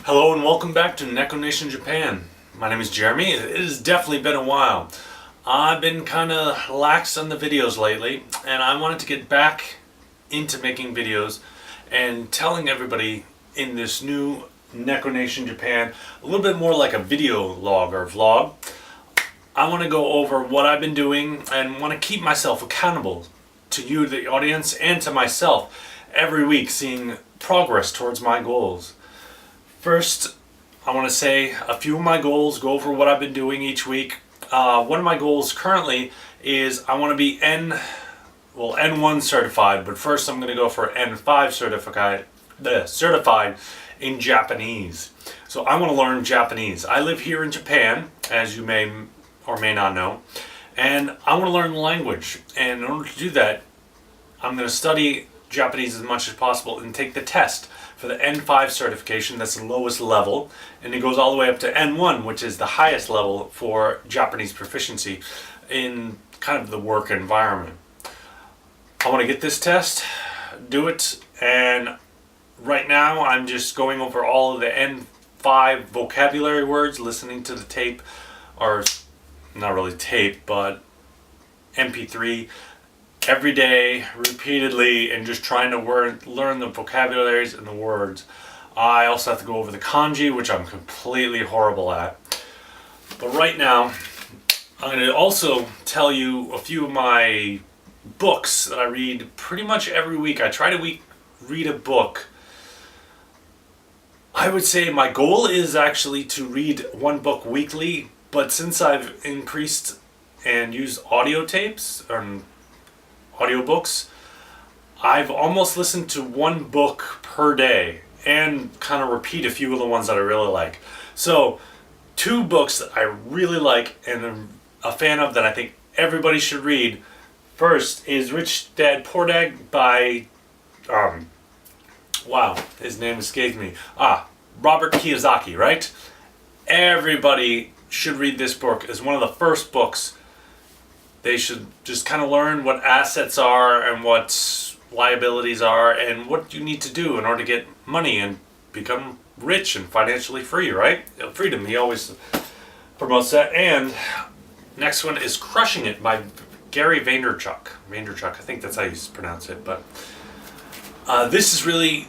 Hello and welcome back to Neko Nation Japan. My name is Jeremy. It has definitely been a while. I've been kind of lax on the videos lately, and I wanted to get back into making videos and telling everybody in this new Neko Nation Japan a little bit more like a video log or vlog. I want to go over what I've been doing and want to keep myself accountable to you, the audience, and to myself every week, seeing progress towards my goals. First, I want to say a few of my goals, go over what I've been doing each week. One of my goals currently is I want to be N1 certified, but first I'm going to go for N5 certified in Japanese. So I want to learn Japanese. I live here in Japan, as you may or may not know, and I want to learn the language. And in order to do that, I'm going to study Japanese as much as possible and take the test for the N5 certification. That's the lowest level, and it goes all the way up to N1, which is the highest level for Japanese proficiency in kind of the work environment. I want to get this test, do it, and right now I'm just going over all of the N5 vocabulary words, listening to the tape, or not really tape, but MP3 every day, repeatedly, and just trying to learn the vocabularies and the words. I also have to go over the kanji, which I'm completely horrible at. But right now, I'm going to also tell you a few of my books that I read pretty much every week. I try to read a book. I would say my goal is actually to read one book weekly, but since I've increased and used audio tapes and audiobooks, I've almost listened to one book per day and kind of repeat a few of the ones that I really like. So, two books that I really like and am a fan of that I think everybody should read. First is Rich Dad Poor Dad by, his name escapes me. Robert Kiyosaki, right? Everybody should read this book. It's one of the first books. They should just kind of learn what assets are and what liabilities are and what you need to do in order to get money and become rich and financially free, right? Freedom, he always promotes that. And next one is Crushing It by Gary Vaynerchuk. I think that's how you pronounce it. But this is really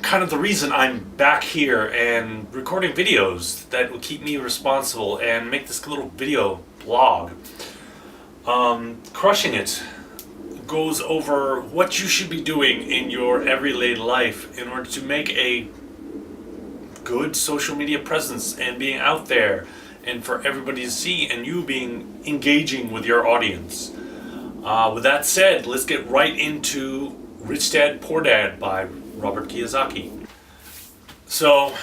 kind of the reason I'm back here and recording videos that will keep me responsible and make this little video blog. Crushing It goes over what you should be doing in your everyday life in order to make a good social media presence and being out there and for everybody to see, and you being engaging with your audience. With that said, let's get right into Rich Dad Poor Dad by Robert Kiyosaki. So,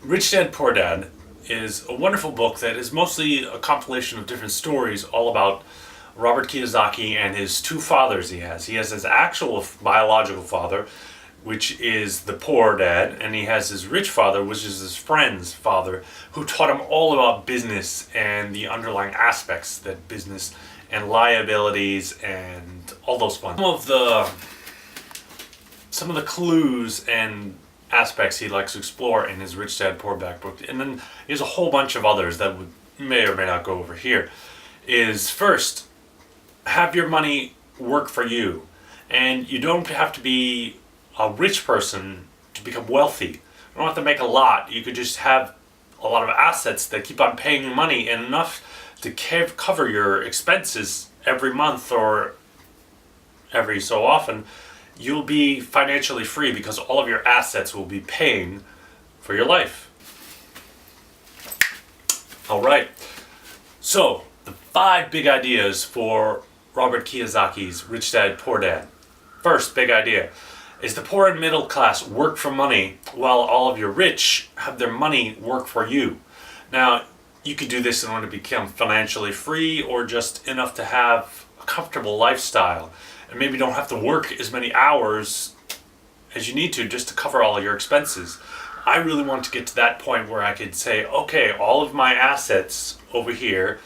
Rich Dad Poor Dad is a wonderful book that is mostly a compilation of different stories all about Robert Kiyosaki and his two fathers he has. He has his actual biological father, which is the poor dad, and he has his rich father, which is his friend's father, who taught him all about business and the underlying aspects that business and liabilities and all those fun. Some of the clues and aspects he likes to explore in his Rich Dad Poor Dad book, and then there's a whole bunch of others that may or may not go over here. Is first, have your money work for you, and you don't have to be a rich person to become wealthy. You don't have to make a lot. You could just have a lot of assets that keep on paying you money and enough to cover your expenses every month or every so often. You'll be financially free because all of your assets will be paying for your life. All right. So, the 5 big ideas for Robert Kiyosaki's Rich Dad Poor Dad. First big idea is the poor and middle class work for money while all of your rich have their money work for you. Now, you could do this in order to become financially free or just enough to have a comfortable lifestyle. And maybe don't have to work as many hours as you need to just to cover all of your expenses. I really want to get to that point where I could say, okay, all of my assets over here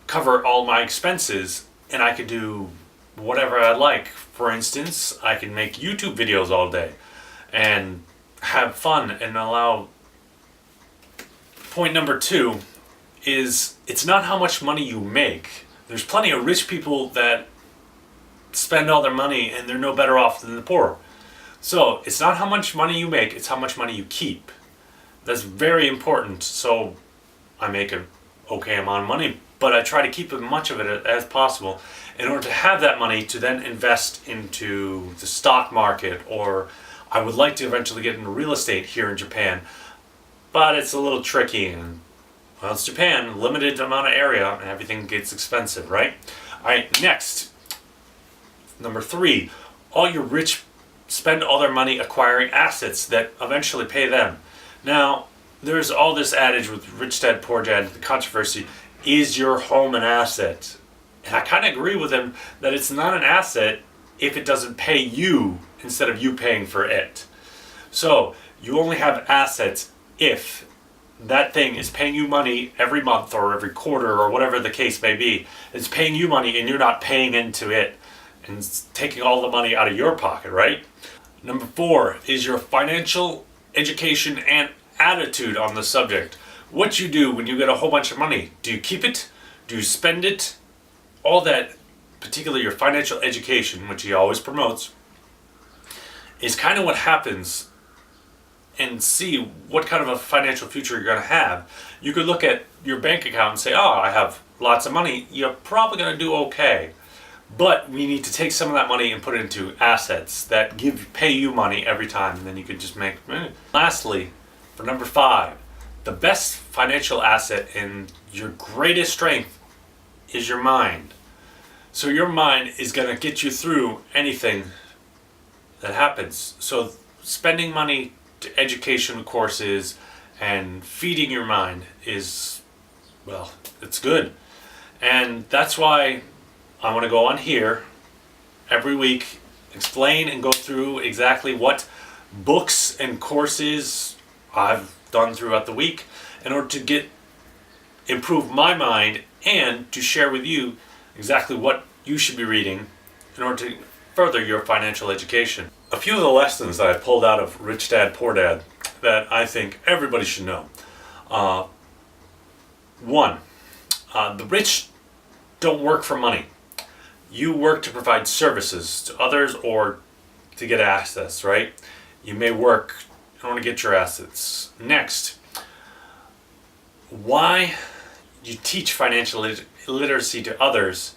cover all my expenses, and I could do whatever I'd like. For instance, I can make YouTube videos all day and have fun and allow. Point number 2 is it's not how much money you make. There's plenty of rich people that spend all their money and they're no better off than the poor. So it's not how much money you make, it's how much money you keep. That's very important. So I make an okay amount of money, but I try to keep as much of it as possible in order to have that money to then invest into the stock market, or I would like to eventually get into real estate here in Japan, but it's a little tricky, and well, it's Japan, limited amount of area, and everything gets expensive, right? All right, next, number 3, all your rich spend all their money acquiring assets that eventually pay them. Now, there's all this adage with rich dad, poor dad, the controversy, is your home an asset? And I kind of agree with him that it's not an asset if it doesn't pay you instead of you paying for it. So, you only have assets if that thing is paying you money every month or every quarter or whatever the case may be. It's paying you money and you're not paying into it and it's taking all the money out of your pocket, right? Number 4 is your financial education and attitude on the subject. What you do when you get a whole bunch of money. Do you keep it? Do you spend it? All that, particularly your financial education, which he always promotes, is kind of what happens, and see what kind of a financial future you're going to have. You could look at your bank account and say, oh, I have lots of money. You're probably going to do okay. But we need to take some of that money and put it into assets that pay you money every time, and then you can just make. Lastly, for number 5, the best financial asset and your greatest strength is your mind. So your mind is going to get you through anything that happens. So spending money to education courses and feeding your mind is, well, it's good. And that's why I want to go on here every week, explain and go through exactly what books and courses I've done throughout the week in order to improve my mind and to share with you exactly what you should be reading in order to further your financial education. A few of the lessons that I pulled out of Rich Dad, Poor Dad that I think everybody should know. 1, the rich don't work for money. You work to provide services to others or to get assets, right? You may work in order to get your assets. Next, why you teach financial literacy to others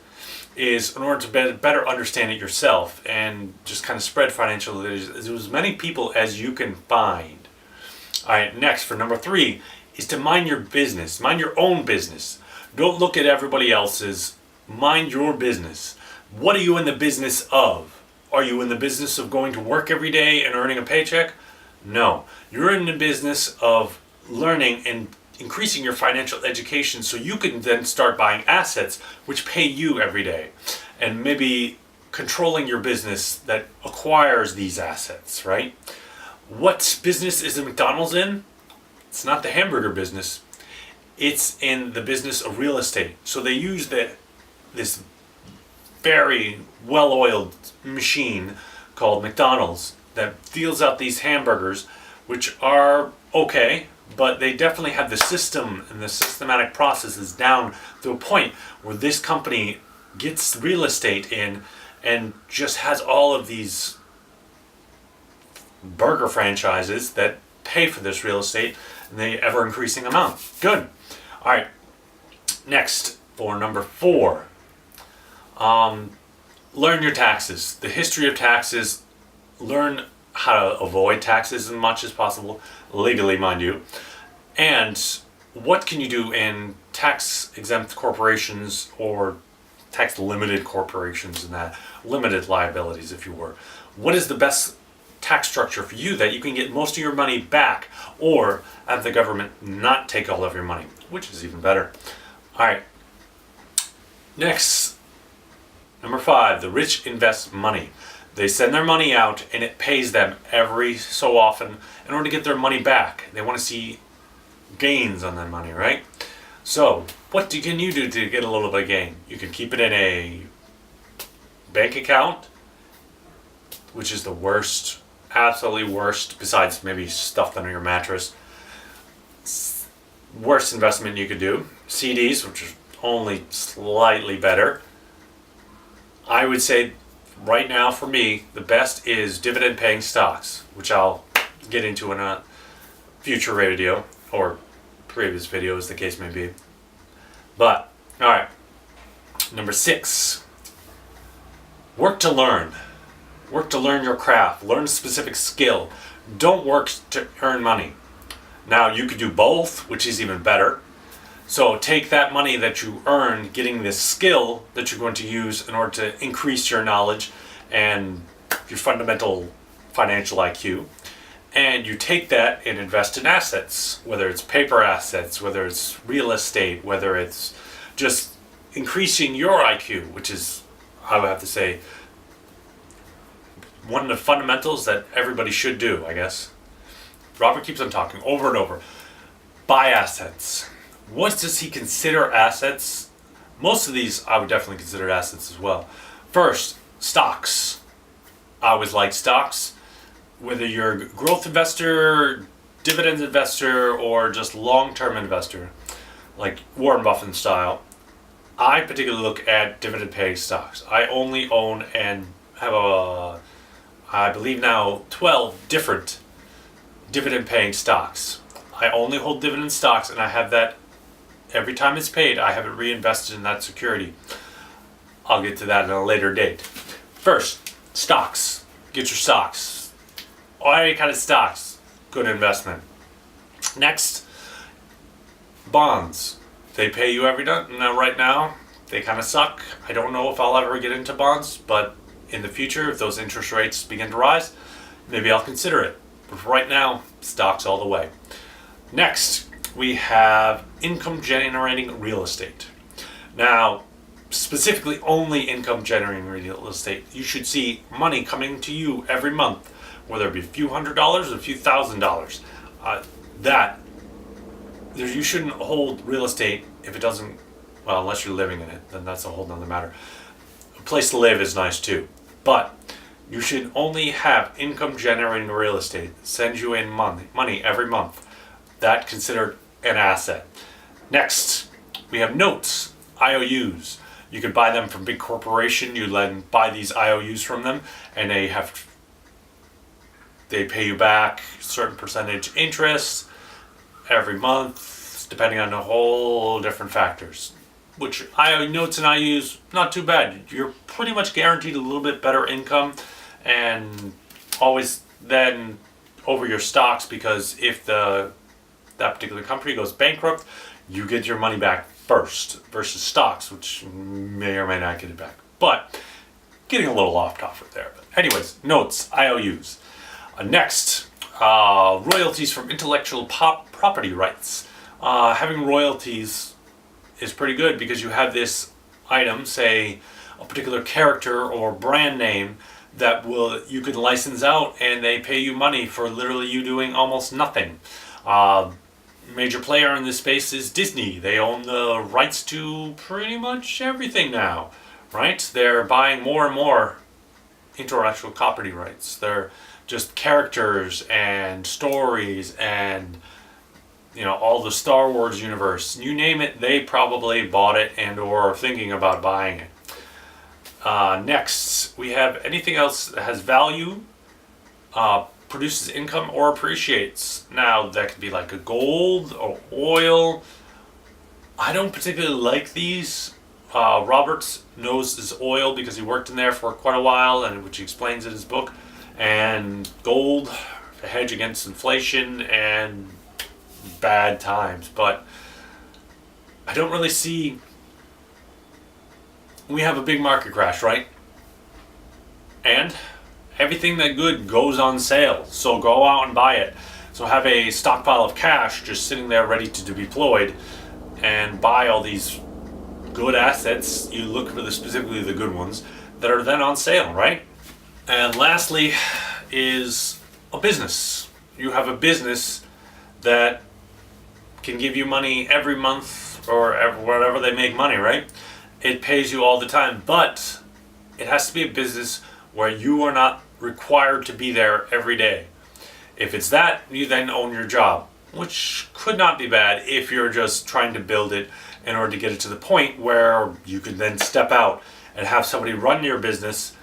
is in order to better understand it yourself and just kind of spread financial literacy to as many people as you can find. All right, next, for number 3, is to mind your business. Mind your own business. Don't look at everybody else's. Mind your business. What are you in the business of? Are you in the business of going to work every day and earning a paycheck? No. You're in the business of learning and increasing your financial education so you can then start buying assets which pay you every day, and maybe controlling your business that acquires these assets, right? What business is the McDonald's in? It's not the hamburger business. It's in the business of real estate. So they use this very well-oiled machine called McDonald's that deals out these hamburgers, which are okay, but they definitely have the system and the systematic processes down to a point where this company gets real estate in and just has all of these burger franchises that pay for this real estate in the ever-increasing amount. Good. All right. Next, for number 4, learn your taxes. The history of taxes. Learn how to avoid taxes as much as possible, legally, mind you. And what can you do in tax-exempt corporations or tax-limited corporations and that limited liabilities, if you were. What is the best tax structure for you that you can get most of your money back or have the government not take all of your money, which is even better. All right. Next, number 5, the rich invest money. They send their money out and it pays them every so often in order to get their money back. They want to see gains on that money, right? So, what can you do to get a little bit of gain? You can keep it in a bank account, which is the worst absolutely worst, besides maybe stuffed under your mattress, worst investment you could do. CDs, which are only slightly better. I would say right now for me, the best is dividend paying stocks, which I'll get into in a future video or previous video, as the case may be. But, alright. Number 6. Work to learn. Work to learn your craft. Learn a specific skill. Don't work to earn money. Now, you could do both, which is even better. So take that money that you earn getting this skill that you're going to use in order to increase your knowledge and your fundamental financial IQ. And you take that and invest in assets, whether it's paper assets, whether it's real estate, whether it's just increasing your IQ, which is, I would have to say, one of the fundamentals that everybody should do, I guess. Robert keeps on talking over and over. Buy assets. What does he consider assets? Most of these I would definitely consider assets as well. First, stocks. I always like stocks. Whether you're a growth investor, dividend investor, or just long-term investor, like Warren Buffett style, I particularly look at dividend-paying stocks. I only own and have I believe now 12 different dividend-paying stocks. I only hold dividend stocks, and I have that every time it's paid. I have it reinvested in that security. I'll get to that at a later date. First, stocks. Get your stocks. Any kind of stocks. Good investment. Next, bonds. They pay you every day. Now, right now, they kind of suck. I don't know if I'll ever get into bonds, but in the future, if those interest rates begin to rise, maybe I'll consider it. But for right now, stocks all the way. Next, we have income generating real estate. Now, specifically only income generating real estate. You should see money coming to you every month, whether it be a few $100s or a few $1,000s. You shouldn't hold real estate if it doesn't, well, unless you're living in it, then that's a whole nother matter. A place to live is nice too. But you should only have income generating real estate send you in money every month. That's considered an asset. Next, we have notes, IOUs. You could buy them from big corporation. You then buy these IOUs from them, and they pay you back a certain percentage interest every month, depending on a whole different factors. Which notes and IOUs, not too bad. You're pretty much guaranteed a little bit better income, and always then over your stocks, because if that particular company goes bankrupt, you get your money back first versus stocks, which may or may not get it back. But getting a little off topic there. But anyways, notes, IOUs. Next, royalties from intellectual property rights. Having royalties is pretty good because you have this item, say a particular character or brand name, that you can license out, and they pay you money for literally you doing almost nothing. Major player in this space is Disney. They own the rights to pretty much everything now, right? They're buying more and more intellectual property rights. They're just characters and stories and all the Star Wars universe. You name it, they probably bought it and or are thinking about buying it. Next, we have anything else that has value, produces income, or appreciates. Now, that could be like a gold or oil. I don't particularly like these. Roberts knows his oil because he worked in there for quite a while, and which he explains in his book. And gold, a hedge against inflation and bad times. But I don't really see. We have a big market crash, right? And everything that good goes on sale, so go out and buy it. So have a stockpile of cash just sitting there ready to be deployed, and buy all these good assets. You look for specifically the good ones that are then on sale, right? And lastly is a business. You have a business that can give you money every month or whatever they make money, right? It pays you all the time, but it has to be a business where you are not required to be there every day. If it's that, you then own your job, which could not be bad if you're just trying to build it in order to get it to the point where you could then step out and have somebody run your business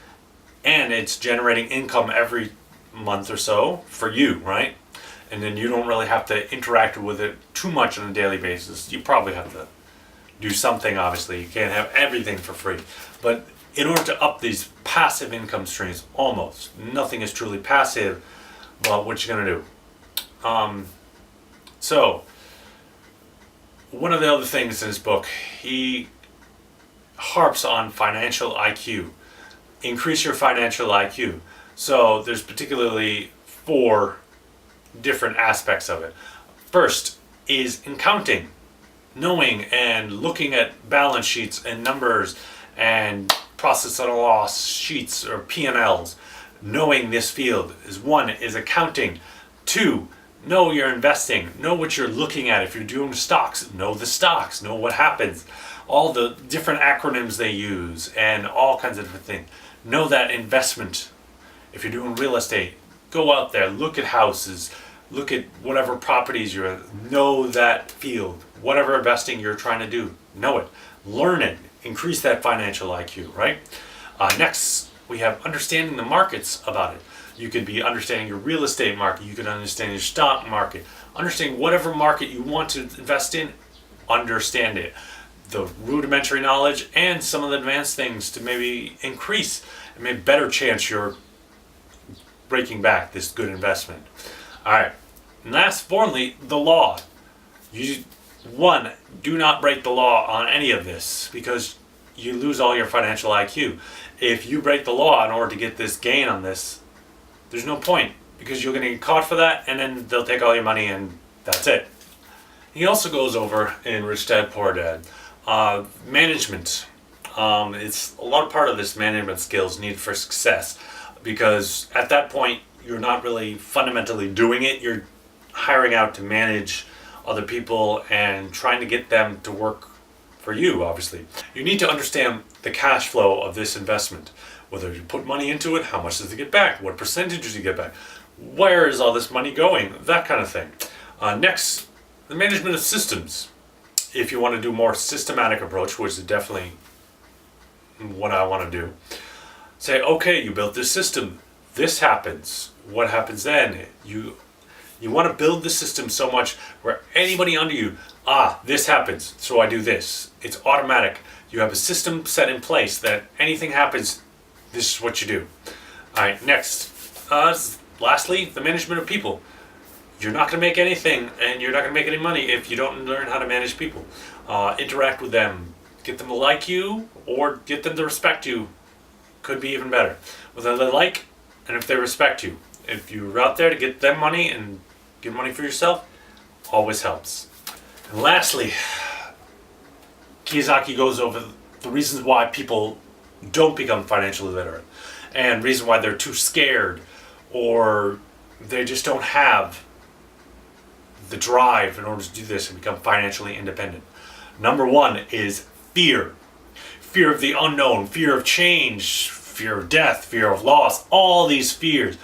and it's generating income every month or so for you, right? And then you don't really have to interact with it too much on a daily basis. You probably have to do something, obviously. You can't have everything for free. But in order to up these passive income streams, almost nothing is truly passive, but what you're gonna do. So one of the other things in his book, he harps on financial IQ. Increase your financial IQ. So there's particularly 4 different aspects of it. First is in counting, knowing and looking at balance sheets and numbers and process and loss sheets or P&Ls. Knowing this field is 1 is accounting. 2, know you're investing. Know what you're looking at. If you're doing stocks, know the stocks. Know what happens. All the different acronyms they use and all kinds of different things. Know that investment. If you're doing real estate, go out there, look at houses, look at whatever properties you're in. Know that field. Whatever investing you're trying to do, know it. Learn it. Increase that financial IQ, right? Next, we have understanding the markets about it. You could be understanding your real estate market. You could understand your stock market. Understanding whatever market you want to invest in, understand it. The rudimentary knowledge and some of the advanced things to maybe increase and maybe better chance you're breaking back this good investment. All right. And last, fourthly, the law. One, do not break the law on any of this because you lose all your financial IQ. If you break the law in order to get this gain on this, there's no point because you're going to get caught for that and then they'll take all your money and that's it. He also goes over in Rich Dad Poor Dad, management. It's a lot of part of this management skills needed for success because at that point you're not really fundamentally doing it. You're hiring out to manage other people and trying to get them to work for you, obviously. You need to understand the cash flow of this investment. Whether you put money into it, how much does it get back? What percentage does it get back? Where is all this money going? That kind of thing. Next, the management of systems. If you want to do more systematic approach, which is definitely what I want to do, say, okay, you built this system. This happens. What happens then? You want to build the system so much where anybody under you, this happens, so I do this. It's automatic. You have a system set in place that anything happens, this is what you do. All right, next. Lastly, the management of people. You're not going to make anything and you're not going to make any money if you don't learn how to manage people. Interact with them. Get them to like you or get them to respect you. Could be even better. Whether they like and if they respect you. If you're out there to get them money and get money for yourself, always helps. And lastly, Kiyosaki goes over the reasons why people don't become financially literate and reason why they're too scared or they just don't have the drive in order to do this and become financially independent. Number 1 is fear. Fear of the unknown, fear of change, fear of death, fear of loss, all these fears.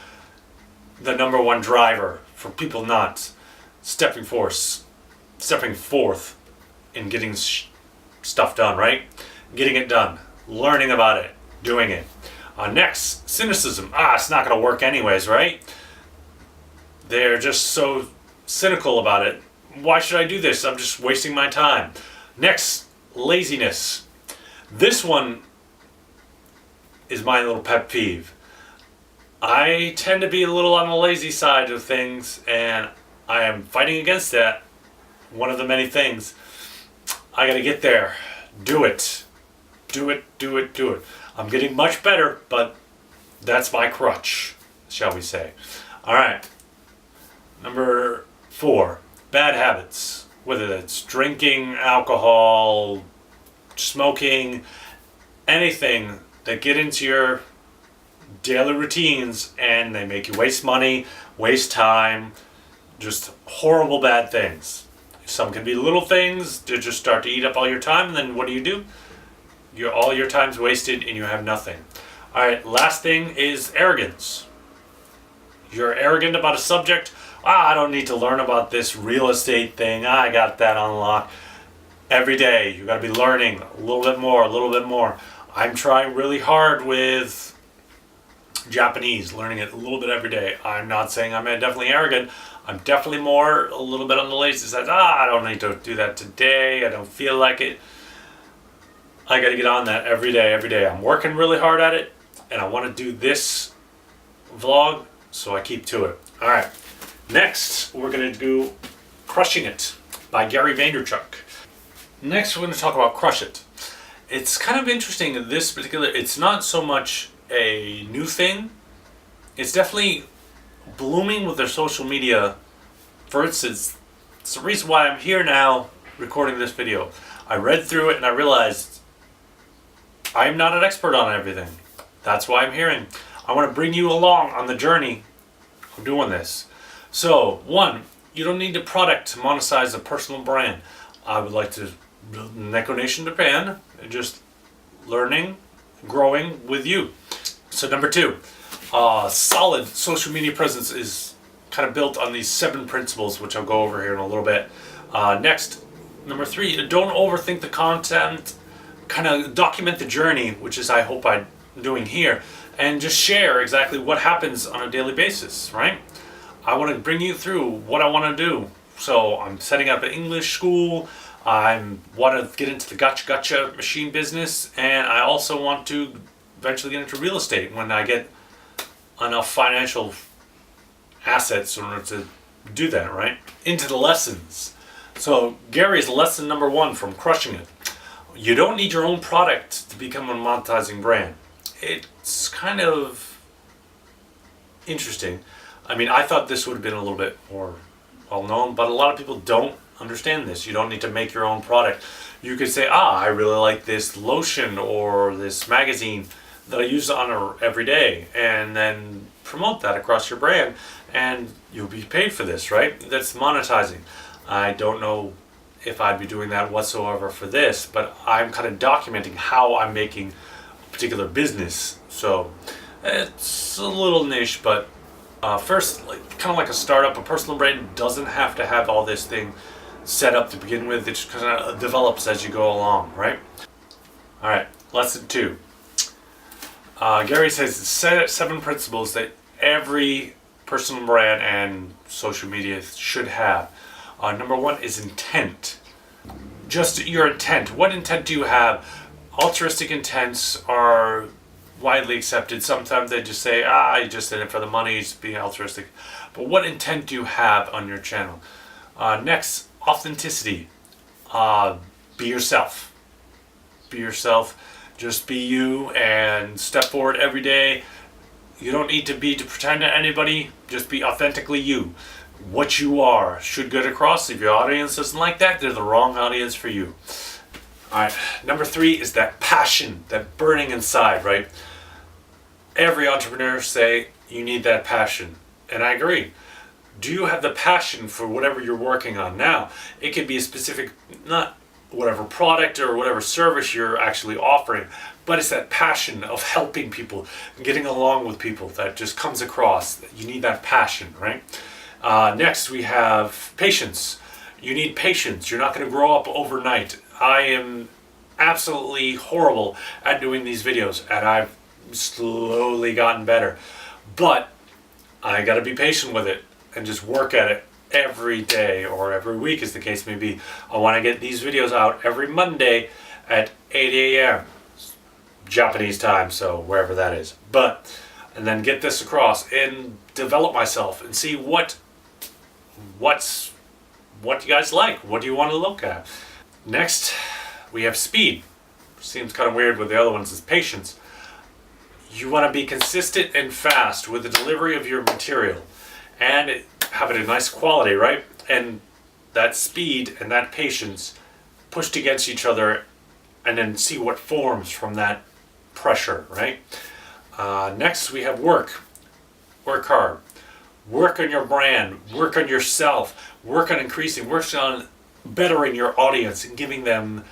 The number 1 driver for people not stepping forth in getting stuff done, right? Getting it done, learning about it, doing it. Next, cynicism. It's not going to work anyways, right? They're just so cynical about it. Why should I do this? I'm just wasting my time. Next, laziness. This one is my little pet peeve. I tend to be a little on the lazy side of things, and I am fighting against that. One of the many things. I gotta get there. Do it. Do it, do it, do it. I'm getting much better, but that's my crutch, shall we say. Alright. Number 4, bad habits. Whether that's drinking, alcohol, smoking, anything that get into your daily routines and they make you waste money, waste time, just horrible bad things. Some can be little things that just start to eat up all your time, and then what do? All your time's wasted and you have nothing. All right, last thing is arrogance. You're arrogant about a subject. I don't need to learn about this real estate thing. I got that on lock. Every day, you got to be learning a little bit more, a little bit more. I'm trying really hard with Japanese, learning it a little bit every day. I'm not saying I'm definitely arrogant. I'm definitely a little bit on the lazy side. I don't need to do that today. I don't feel like it. I got to get on that every day, every day. I'm working really hard at it, and I want to do this vlog, so I keep to it. All right, next we're going to do Crushing It by Gary Vaynerchuk. Next we're going to talk about Crush It. It's kind of interesting in this particular, it's not so much a new thing. It's definitely blooming with their social media. For instance, it's the reason why I'm here now recording this video. I read through it and I realized I'm not an expert on everything. That's why I'm here. I want to bring you along on the journey of doing this. So, one, you don't need a product to monetize a personal brand. I would like to build Neko Nation Japan and just learning, growing with you. So number two, solid social media presence is kind of built on these 7 principles, which I'll go over here in a little bit. Next, number 3, don't overthink the content. Kind of document the journey, which is I hope I'm doing here, and just share exactly what happens on a daily basis, right? I want to bring you through what I want to do. So I'm setting up an English school. I want to get into the gotcha machine business, and I also want to eventually get into real estate when I get enough financial assets in order to do that, right? Into the lessons. So Gary's lesson number 1 from Crushing It. You don't need your own product to become a monetizing brand. It's kind of interesting. I mean, I thought this would have been a little bit more well known, but a lot of people don't understand this. You don't need to make your own product. You could say, I really like this lotion or this magazine that I use on every day, and then promote that across your brand, and you'll be paid for this, right? That's monetizing. I don't know if I'd be doing that whatsoever for this, but I'm kind of documenting how I'm making a particular business. So it's a little niche, but first, kind of like a startup, a personal brand doesn't have to have all this thing set up to begin with. It just kind of develops as you go along, right? All right, lesson 2. Gary says 7 principles that every personal brand and social media should have. Number 1 is intent. Just your intent. What intent do you have? Altruistic intents are widely accepted. Sometimes they just say, you just did it for the money, it's being altruistic. But what intent do you have on your channel? Next, authenticity. Be yourself. Be yourself. Just be you and step forward every day. You don't need to pretend to anybody. Just be authentically you. What you are should get across. If your audience doesn't like that, they're the wrong audience for you. Alright, number 3 is that passion, that burning inside, right? Every entrepreneur say you need that passion, and I agree. Do you have the passion for whatever you're working on now? It could be a specific, not whatever product or whatever service you're actually offering, but it's that passion of helping people, getting along with people that just comes across. You need that passion, right? Next, we have patience. You need patience. You're not going to grow up overnight. I am absolutely horrible at doing these videos, and I've slowly gotten better. But I got to be patient with it and just work at it every day or every week, as the case may be. I want to get these videos out every Monday at 8 a.m. Japanese time, so wherever that is. And then get this across and develop myself and see what you guys like. What do you want to look at? Next, we have speed. Seems kind of weird with the other ones is patience. You want to be consistent and fast with the delivery of your material and have it a nice quality, right? And that speed and that patience pushed against each other, and then see what forms from that pressure, right? Next, we have work. Work hard. Work on your brand. Work on yourself. Work on increasing. Work on bettering your audience and giving them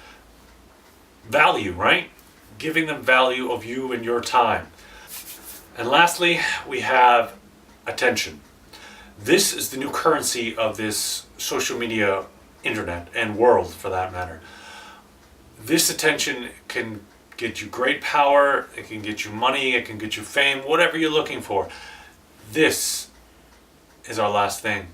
value, right? Giving them value of you and your time. And lastly, we have attention. This is the new currency of this social media, internet, and world for that matter. This attention can get you great power, it can get you money, it can get you fame, whatever you're looking for. This is our last thing.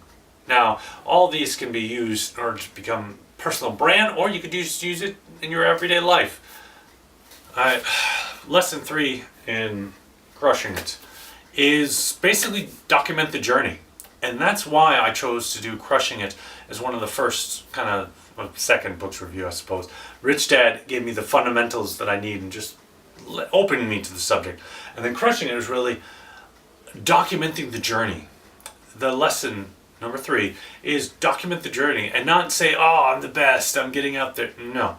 Now, all these can be used in order to become personal brand, or you could just use it in your everyday life. Lesson 3 in crushing it is basically document the journey. And that's why I chose to do Crushing It as one of the first second books review, I suppose. Rich Dad gave me the fundamentals that I need and just opened me to the subject. And then Crushing It is really documenting the journey. The lesson number 3 is document the journey and not say, oh, I'm the best, I'm getting out there. No,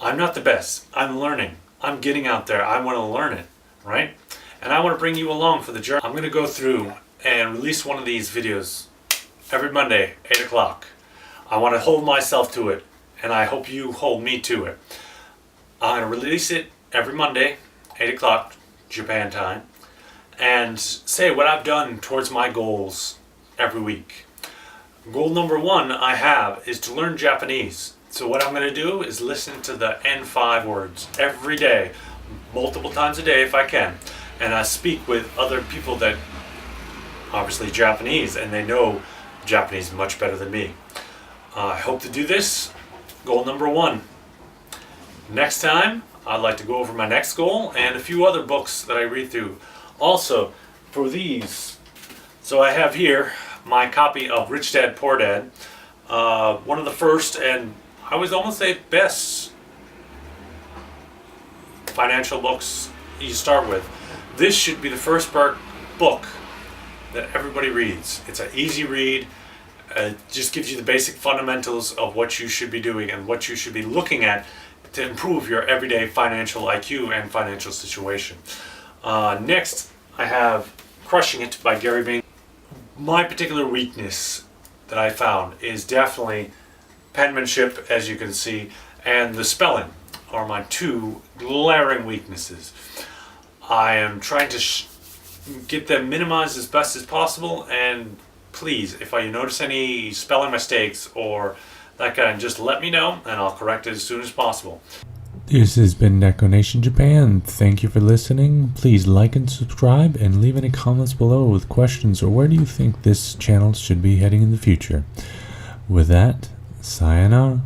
I'm not the best. I'm learning. I'm getting out there. I want to learn it, right? And I want to bring you along for the journey. I'm going to go through and release one of these videos every Monday, 8 o'clock. I want to hold myself to it, and I hope you hold me to it. I'm going to release it every Monday, 8 o'clock, Japan time, and say what I've done towards my goals every week. Goal number 1 I have is to learn Japanese. So what I'm going to do is listen to the N5 words every day, multiple times a day if I can. And I speak with other people that obviously Japanese, and they know Japanese much better than me. I hope to do this. Goal number 1. Next time, I'd like to go over my next goal and a few other books that I read through. Also, for these, so I have here my copy of Rich Dad, Poor Dad. One of the first, and I would almost say best financial books you start with. This should be the first book that everybody reads. It's an easy read. It just gives you the basic fundamentals of what you should be doing and what you should be looking at to improve your everyday financial IQ and financial situation. Next, I have Crushing It by Gary Vaynerchuk. My particular weakness that I found is definitely penmanship, as you can see, and the spelling are my 2 glaring weaknesses. I am trying to get them minimized as best as possible, and please, if you notice any spelling mistakes or that kind, just let me know and I'll correct it as soon as possible. This has been Neko Nation Japan. Thank you for listening. Please like and subscribe and leave any comments below with questions or where do you think this channel should be heading in the future. With that, sayonara.